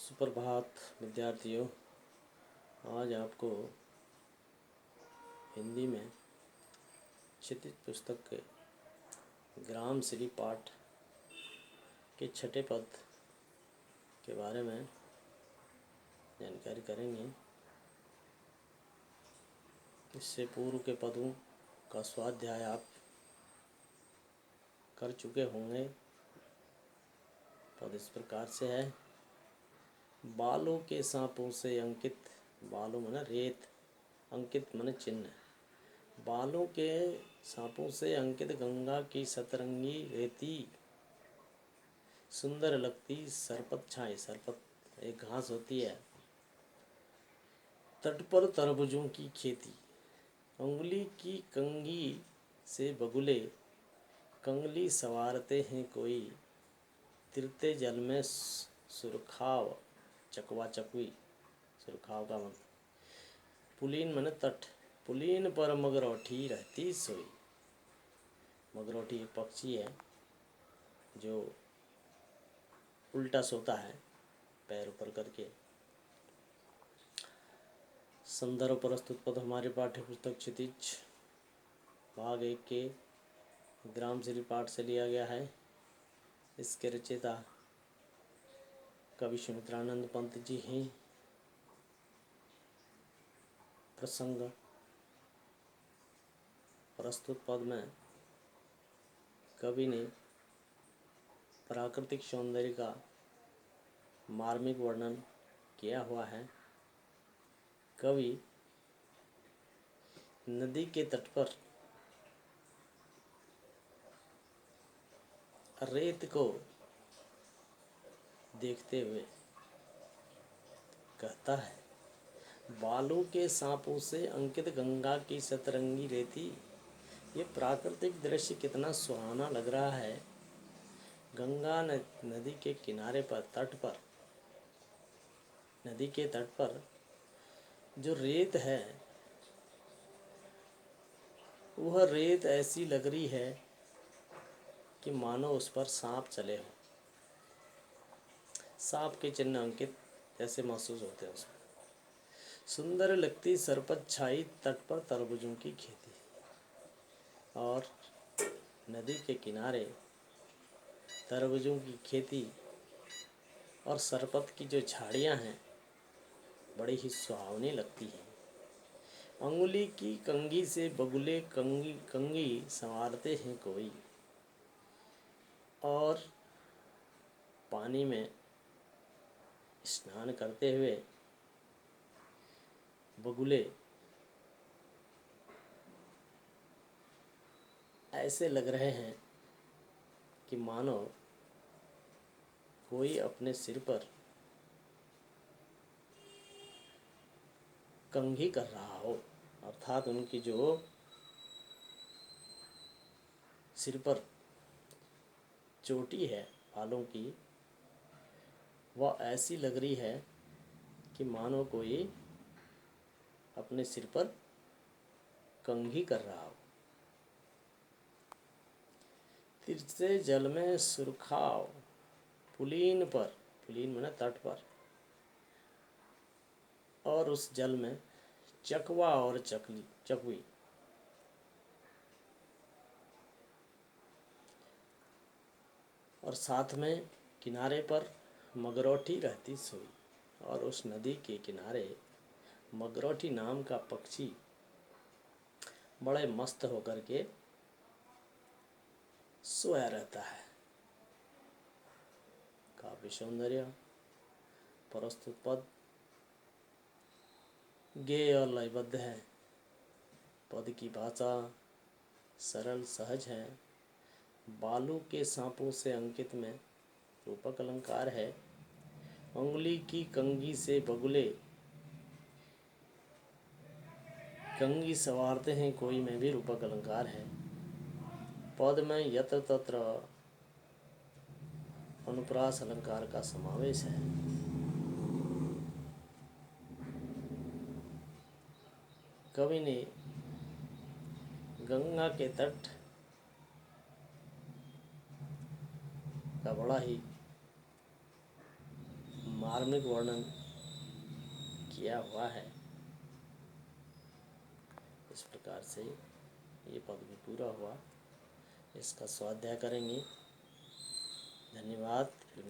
सुप्रभात विद्यार्थियों। आज आपको हिंदी में क्षितिज पुस्तक के ग्राम श्री पाठ के छठे पद के बारे में जानकारी करेंगे। इससे पूर्व के पदों का स्वाध्याय आप कर चुके होंगे। पद इस प्रकार से है। बालों के सांपों से अंकित, बालों माने रेत, अंकित माने चिन्ह। बालों के सांपों से अंकित गंगा की सतरंगी रेती सुंदर लगती सरपत छाए। सरपत एक घास होती है। तट पर तरबूजों की खेती, अंगुली की कंघी से बगुले कंगली संवारते हैं कोई। तिरते जल में सुरखाव, चकवा चकवी, सुरखाव का मतलब। पुलीन माने तट, पुलीन पर मगरौठी रहती सोई। मगरौठी एक पक्षी है जो उल्टा सोता है पैर ऊपर करके। संदर्भ प्रस्तुत पद हमारे पाठ्य पुस्तक क्षितिज भाग 1 के ग्राम श्री पाठ से लिया गया है। इसके रचयिता कवि सुमित्रानंद पंत जी हैं। प्रसंग प्रस्तुत पद में कवि ने प्राकृतिक सौंदर्य का मार्मिक वर्णन किया हुआ है। कवि नदी के तट पर रेत को देखते हुए कहता है, बालों के सांपों से अंकित गंगा की सतरंगी रेती। ये प्राकृतिक दृश्य कितना सुहाना लग रहा है। गंगा नदी के किनारे पर, तट पर, नदी के तट पर जो रेत है वह रेत ऐसी लग रही है कि मानो उस पर सांप चले हो। सांप के चिन्ह अंकित जैसे महसूस होते हैं उसमें। सुंदर लगती सरपत छाई, तट पर तरबूजों की खेती। और नदी के किनारे तरबूजों की खेती और सरपत की जो झाड़ियां हैं बड़ी ही सुहावनी लगती हैं। अंगुली की कंघी से बगुले कंघी संवारते हैं कोई। और पानी में स्नान करते हुए बगुले ऐसे लग रहे हैं कि मानो कोई अपने सिर पर कंघी कर रहा हो। अर्थात उनकी जो सिर पर चोटी है बालों की, वह ऐसी लग रही है कि मानो कोई अपने सिर पर कंघी कर रहा हो। तिरछे जल में सुरखाव, पुलीन पर, पुलीन माने तट पर, और उस जल में चकवा और चकवी। और साथ में किनारे पर मगरौठी रहती सोई। और उस नदी के किनारे मगरौठी नाम का पक्षी बड़े मस्त होकर के सोया रहता है। काव्य सौंदर्य प्रस्तुत पद गेय और लयबद्ध है। पद की भाषा सरल सहज है। बालू के सांपों से अंकित में रूपक अलंकार है। अंगुली की कंघी से बगुले कंघी संवारते हैं कोई में भी रूपक अलंकार है। पद में यत्र तत्र अनुप्रास अलंकार का समावेश है। कवि ने गंगा के तट का बड़ा ही मार्मिक वर्णन किया हुआ है। इस प्रकार से ये पद भी पूरा हुआ। इसका स्वाध्याय करेंगे। धन्यवाद।